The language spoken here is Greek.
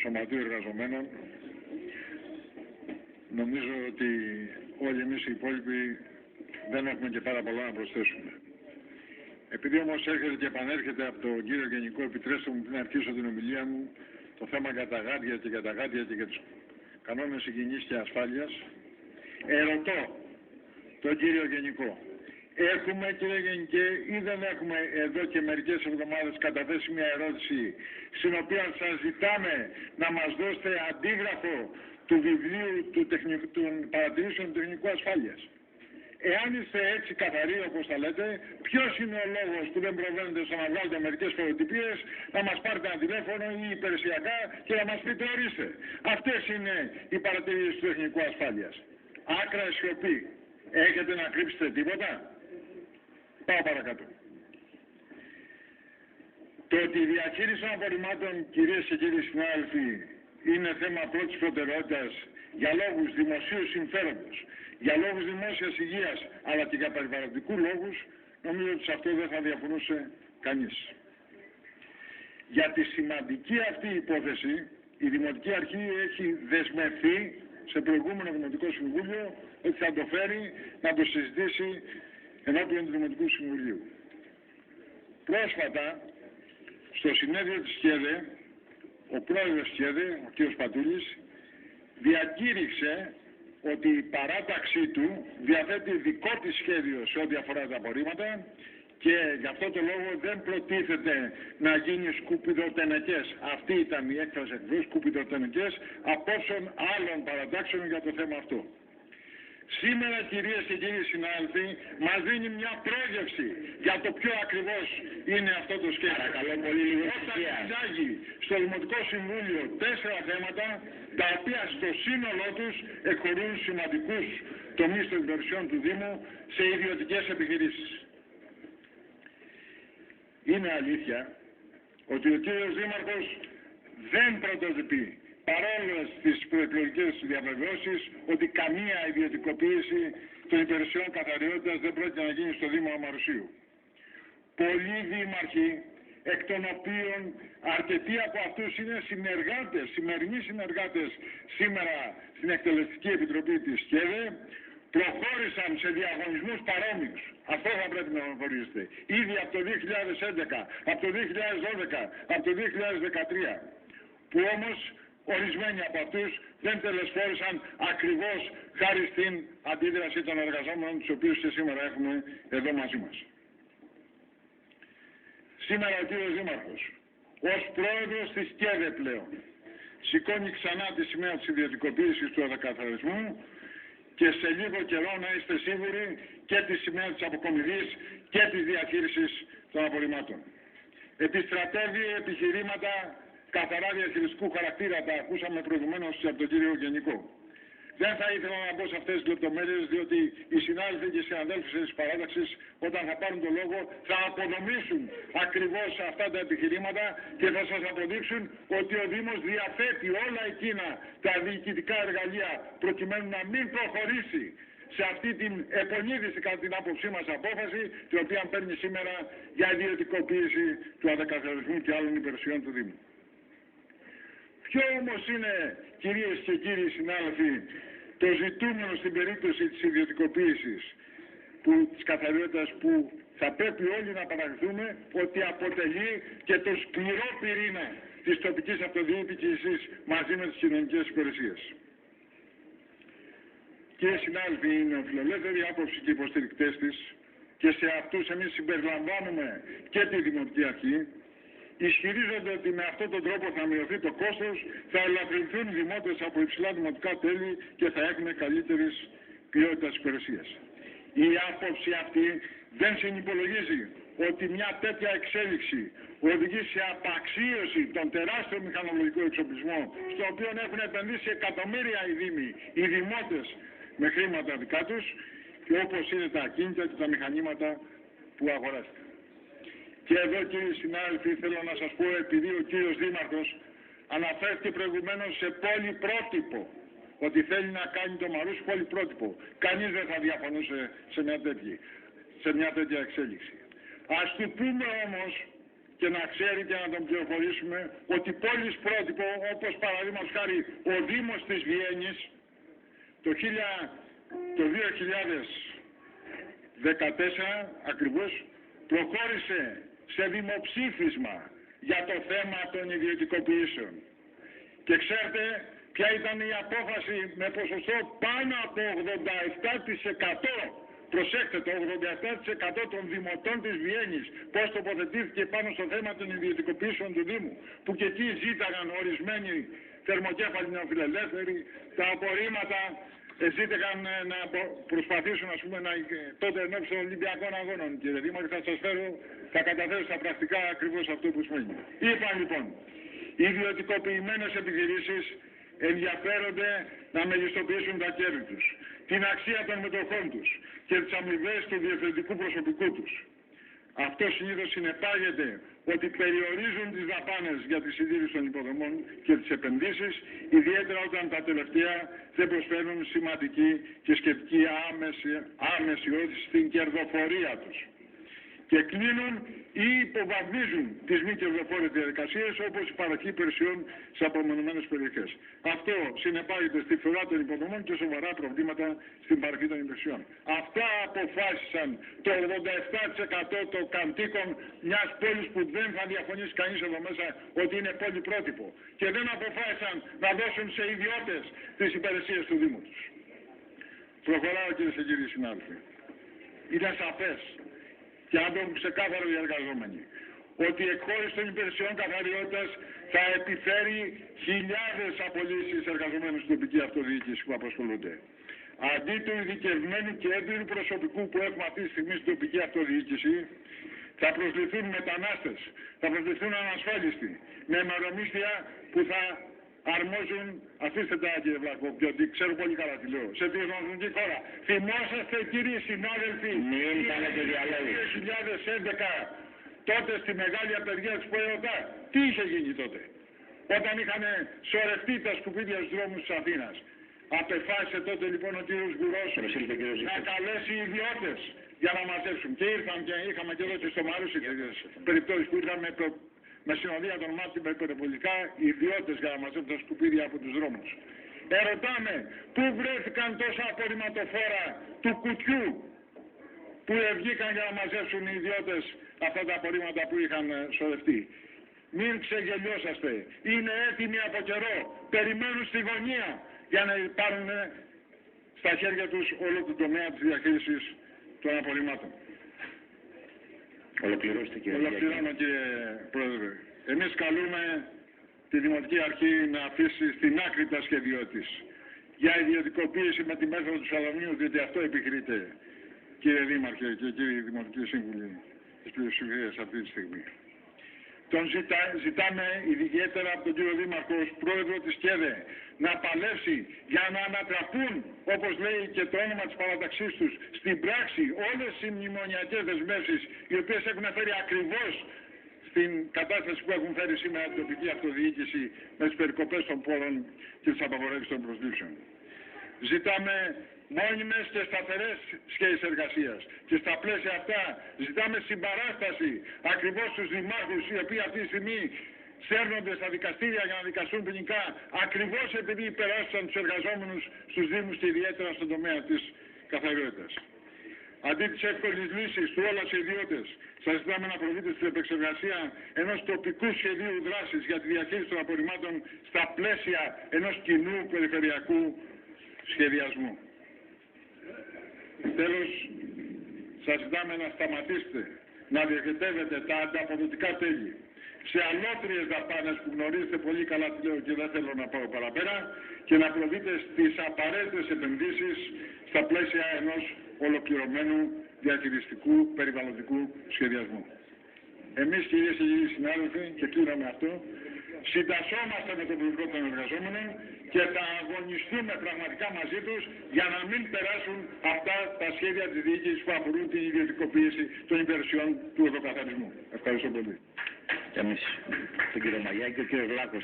Σωματείου Εργαζομένων. Νομίζω ότι όλοι εμείς οι υπόλοιποι δεν έχουμε και πάρα πολλά να προσθέσουμε. Επειδή όμως έρχεται και επανέρχεται από τον κύριο Γενικό, επιτρέψτε μου πριν αρχίσω την ομιλία μου το θέμα για τα γάντια και για τους κανόνες υγιεινής και ασφάλειας. Ερωτώ τον κύριο Γενικό. Έχουμε, κύριε Γενικέ, ή δεν έχουμε εδώ και μερικές εβδομάδες καταθέσει μια ερώτηση στην οποία σας ζητάμε να μας δώσετε αντίγραφο του βιβλίου των παρατηρήσεων του τεχνικού ασφάλειας. Εάν είστε έτσι καθαροί όπως τα λέτε, ποιος είναι ο λόγος που δεν προβαίνετε στο να βγάλετε μερικές φωτοτυπίες, να μας πάρετε ένα τηλέφωνο ή υπηρεσιακά και να μας πείτε ορίστε. Αυτές είναι οι παρατηρήσεις του τεχνικού ασφάλειας. Άκρα σιωπή. Έχετε να κρύψετε τίποτα? Πάω παρακάτω. Το ότι η διαχείριση των απορριμμάτων, κυρίες και κύριοι συνάδελφοι, είναι θέμα πρώτης προτεραιότητας για λόγους δημοσίου συμφέροντος, για λόγους δημόσιας υγείας, αλλά και για περιβαλλοντικούς λόγους, νομίζω ότι σε αυτό δεν θα διαφωνούσε κανείς. Για τη σημαντική αυτή υπόθεση, η Δημοτική Αρχή έχει δεσμευθεί σε προηγούμενο Δημοτικό Συμβούλιο ότι θα το φέρει να το συζητήσει ενώπιον του Δημοτικού Συμβουλίου. Πρόσφατα, στο συνέδριο της ΚΕΔΕ, ο πρόεδρος της ΚΕΔΕ, ο κ. Πατούλης, διακήρυξε ότι η παράταξή του διαθέτει δικό της σχέδιο σε ό,τι αφορά τα απορρίμματα και γι' αυτό το λόγο δεν προτίθεται να γίνει σκουπιδοτενεκές. Αυτή ήταν η έκφραση ακριβώς, σκουπιδοτενεκές, απόψεων άλλων παρατάξεων για το θέμα αυτό. Σήμερα, κυρίες και κύριοι συνάδελφοι, μας δίνει μια πρόγευση για το ποιο ακριβώς είναι αυτό το σχέδιο. Όταν εισάγει στο Δημοτικό Συμβούλιο 4 θέματα, τα οποία στο σύνολό τους εκχωρούν σημαντικούς τομείς των υπηρεσιών του Δήμου σε ιδιωτικές επιχειρήσεις. Είναι αλήθεια ότι ο κύριος Δήμαρχος δεν πρωτοτυπεί, παρόλο στις προεκλογικές διαβεβαιώσεις, ότι καμία ιδιωτικοποίηση των υπηρεσιών καθαριότητας δεν πρόκειται να γίνει στο Δήμο Αμαρουσίου. Πολλοί δήμαρχοι, εκ των οποίων αρκετοί από αυτούς είναι συνεργάτες, σημερινοί συνεργάτες σήμερα στην Εκτελεστική Επιτροπή της ΚΕΔΕ, προχώρησαν σε διαγωνισμούς παρόμοιους. Αυτό θα πρέπει να γνωρίζετε. Ήδη από το 2011, από το 2012, από το 2013, που όμως ορισμένοι από αυτούς δεν τελεσφόρησαν ακριβώς χάρη στην αντίδραση των εργαζόμενων, τους οποίους και σήμερα έχουμε εδώ μαζί μας. Σήμερα ο κύριος Δήμαρχος, ως πρόεδρος της ΚΕΔΕ πλέον, σηκώνει ξανά τη σημαία της ιδιωτικοποίησης του αδεκαθαρισμού και σε λίγο καιρό να είστε σίγουροι και τη σημαία της αποκομιδής και της διαχείρισης των απορριμμάτων. Επιστρατεύει επιχειρήματα καθαρά διαχειριστικού χαρακτήρα, τα ακούσαμε προηγουμένως από τον κύριο Γενικό. Δεν θα ήθελα να μπω σε αυτές τις λεπτομέρειες, διότι οι συνάδελφοι και οι συναδέλφοι της παράταξης, όταν θα πάρουν τον λόγο, θα αποδομήσουν ακριβώς αυτά τα επιχειρήματα και θα σας αποδείξουν ότι ο Δήμος διαθέτει όλα εκείνα τα διοικητικά εργαλεία προκειμένου να μην προχωρήσει σε αυτή την επονίδηση, κατά την άποψή μας, απόφαση, την οποία παίρνει σήμερα για ιδιωτικοποίηση του αδεκαθαρισμού και άλλων υπηρεσιών του Δήμου. Ποιο όμως είναι, κυρίες και κύριοι συνάδελφοι, το ζητούμενο στην περίπτωση της ιδιωτικοποίησης της καθαριότητας, που θα πρέπει όλοι να παραδεχθούμε ότι αποτελεί και το σκληρό πυρήνα της τοπικής αυτοδιοίκησης μαζί με τις κοινωνικές υπηρεσίες. Κύριοι συνάδελφοι, η νεοφιλελεύθερη άποψη και οι υποστηρικτές της, και σε αυτούς εμείς συμπεριλαμβάνουμε και τη Δημοτική Αρχή, ισχυρίζονται ότι με αυτόν τον τρόπο θα μειωθεί το κόστος, θα ελαφρυνθούν οι δημότες από υψηλά δημοτικά τέλη και θα έχουν καλύτερης ποιότητας υπηρεσίας. Η άποψη αυτή δεν συνυπολογίζει ότι μια τέτοια εξέλιξη οδηγεί σε απαξίωση των τεράστιων μηχανολογικών εξοπλισμών, στο οποίο έχουν επενδύσει εκατομμύρια οι δήμοι, οι δημότες με χρήματα δικά τους, και όπως είναι τα ακίνητα και τα μηχανήματα που αγοράστηκαν. Και εδώ, κύριοι συνάδελφοι, θέλω να σας πω, επειδή ο κύριος Δήμαρχος αναφέρθηκε προηγουμένως σε πολυπρότυπο, ότι θέλει να κάνει το Μαρούσι πολυπρότυπο. Κανείς δεν θα διαφωνούσε σε μια τέτοια εξέλιξη. Ας του πούμε όμως και να ξέρει και να τον πληροφορήσουμε ότι πόλεις πρότυπο, όπως παραδείγματος χάρη ο Δήμος της Βιέννης, το 2014 ακριβώς προχώρησε σε δημοψήφισμα για το θέμα των ιδιωτικοποιήσεων. Και ξέρετε ποια ήταν η απόφαση με ποσοστό πάνω από 87%. Προσέξτε, το 87% των δημοτών της Βιέννης πώς τοποθετήθηκε πάνω στο θέμα των ιδιωτικοποιήσεων του Δήμου, που και εκεί ζήταγαν ορισμένοι θερμοκέφαλοι νεοφιλελεύθεροι, τα απορρίμματα ζήτηκαν να προσπαθήσουν, ας πούμε, τότε ενώπιση των Ολυμπιακών Αγώνων, κύριε Δήμαρχε, θα καταφέρω στα πρακτικά ακριβώς αυτό που σημαίνει. Είπαν λοιπόν, οι ιδιωτικοποιημένες επιχειρήσεις ενδιαφέρονται να μεγιστοποιήσουν τα κέρδη τους, την αξία των μετοχών τους και τις αμοιβές του διευθυντικού προσωπικού τους. Αυτό συνήθως συνεπάγεται ότι περιορίζουν τις δαπάνες για τη συντήρηση των υποδομών και τις επενδύσεις, ιδιαίτερα όταν τα τελευταία δεν προσφέρουν σημαντική και σχετική άμεση όθηση στην κερδοφορία τους. Και κλείνουν ή υποβαθμίζουν τις μη κερδοφόρες διαδικασίες, όπως η παροχή υπηρεσιών σε απομονωμένες περιοχές. Αυτό συνεπάγεται στη φθορά των υποδομών και σοβαρά προβλήματα στην παροχή των υπηρεσιών. Αυτά αποφάσισαν το 87% των κατοίκων μιας πόλης που δεν θα διαφωνήσει κανείς εδώ μέσα ότι είναι πόλη πρότυπο. Και δεν αποφάσισαν να δώσουν σε ιδιώτες τις υπηρεσίες του Δήμου τους. Προχωράω, κυρίες και κύριοι συνάδελφοι. Είναι σαφές και αν το έχουν ξεκάθαρο οι εργαζόμενοι, ότι η εκχώρηση των υπηρεσιών καθαριότητας θα επιφέρει χιλιάδες απολύσεις εργαζομένων στην τοπική αυτοδιοίκηση που απασχολούνται. Αντί του ειδικευμένου και έμπειρου προσωπικού που έχουμε αυτή τη στιγμή στην τοπική αυτοδιοίκηση, θα προσληφθούν μετανάστες, θα προσληφθούν ανασφάλιστοι, με ημερομίσθια που θα αρμόζουν, αφήστε τα κύριε Βλάκο, διότι ξέρω πολύ καλά τι λέω, σε δημοκρατική χώρα. Θυμόσαστε κύριοι συνάδελφοι, το 2011, τότε στη μεγάλη απεργία της ΠΟΕΟΤΑ, τι είχε γίνει τότε, όταν είχαν σωρευτεί τα σκουπίδια στους δρόμους της Αθήνας. Απεφάσισε τότε λοιπόν ο κύριος Γκουρός να καλέσει ιδιώτες για να μαζέψουν. Και ήρθαν και είχαμε και εδώ και στο Μαρούσι περιπτώσεις που ήρθαν με συνοδεία των μάτων με περιπολικά ιδιώτες για να μαζέψουν τα σκουπίδια από τους δρόμους. Ερωτάμε, πού βρέθηκαν τόσα απορριμματοφόρα του κουτιού που βγήκαν για να μαζέψουν οι ιδιώτες αυτά τα απορρίμματα που είχαν σωρευτεί. Μην ξεγελιόσαστε. Είναι έτοιμοι από καιρό. Περιμένουν στη γωνία για να πάρουν στα χέρια τους όλο το τομέα της διαχείρισης των απορριμμάτων. Ολοκληρώστε κύριε. Ολοκληρώνω κύριε Πρόεδρε. Εμείς καλούμε τη Δημοτική Αρχή να αφήσει στην άκρη τα σχέδιο της για ιδιωτικοποίηση με τη μέθοδο του Σαλαμίου, διότι αυτό επιχειρείται κύριε Δήμαρχε και κύριοι Δημοτικοί Σύμβουλοι της πλειοψηφίας αυτή τη στιγμή. Τον ζητάμε ιδιαίτερα από τον κύριο Δήμαρχο ως πρόεδρο της ΚΕΔΕ να παλέψει για να ανατραπούν, όπως λέει και το όνομα της παραταξής τους, στην πράξη όλες οι μνημονιακές δεσμεύσεις οι οποίες έχουν φέρει ακριβώς στην κατάσταση που έχουν φέρει σήμερα την τοπική αυτοδιοίκηση με τις περικοπές των πόρων και τις απαγορεύσεις των προσλήψεων. Ζητάμε μόνιμες και σταθερές σχέσεις εργασίας. Και στα πλαίσια αυτά ζητάμε συμπαράσταση ακριβώς στους δημάρχους οι οποίοι αυτή τη στιγμή σέρνονται στα δικαστήρια για να δικαστούν ποινικά ακριβώς επειδή υπεράσπισαν τους εργαζόμενους στους Δήμους και ιδιαίτερα στον τομέα της καθαριότητας. Αντί της εύκολης λύσης του όλα σε ιδιώτες, σας ζητάμε να προβείτε στην επεξεργασία ενός τοπικού σχεδίου δράσης για τη διαχείριση των απορριμμάτων στα πλαίσια ενός κοινού περιφερειακού σχεδιασμού. Τέλος, σας ζητάμε να σταματήσετε να διοχετεύετε τα ανταποδοτικά τέλη σε αλότριες δαπάνες που γνωρίζετε πολύ καλά τι λέω και δεν θέλω να πάω παραπέρα και να προβείτε στις απαραίτητες επενδύσεις στα πλαίσια ενός ολοκληρωμένου διαχειριστικού περιβαλλοντικού σχεδιασμού. Εμείς κυρίες και κύριοι συνάδελφοι, και κλείνω με αυτό, συντασσόμαστε με τον πληθυσμό των εργαζόμενων και θα αγωνιστούμε πραγματικά μαζί τους για να μην περάσουν αυτά τα σχέδια της διοίκησης που αφορούν την ιδιωτικοποίηση των υπηρεσιών του οδοκαθαρισμού. Ευχαριστώ πολύ. Εμείς, τον κύριο Μαγιά και ο κύριος Βλάκος.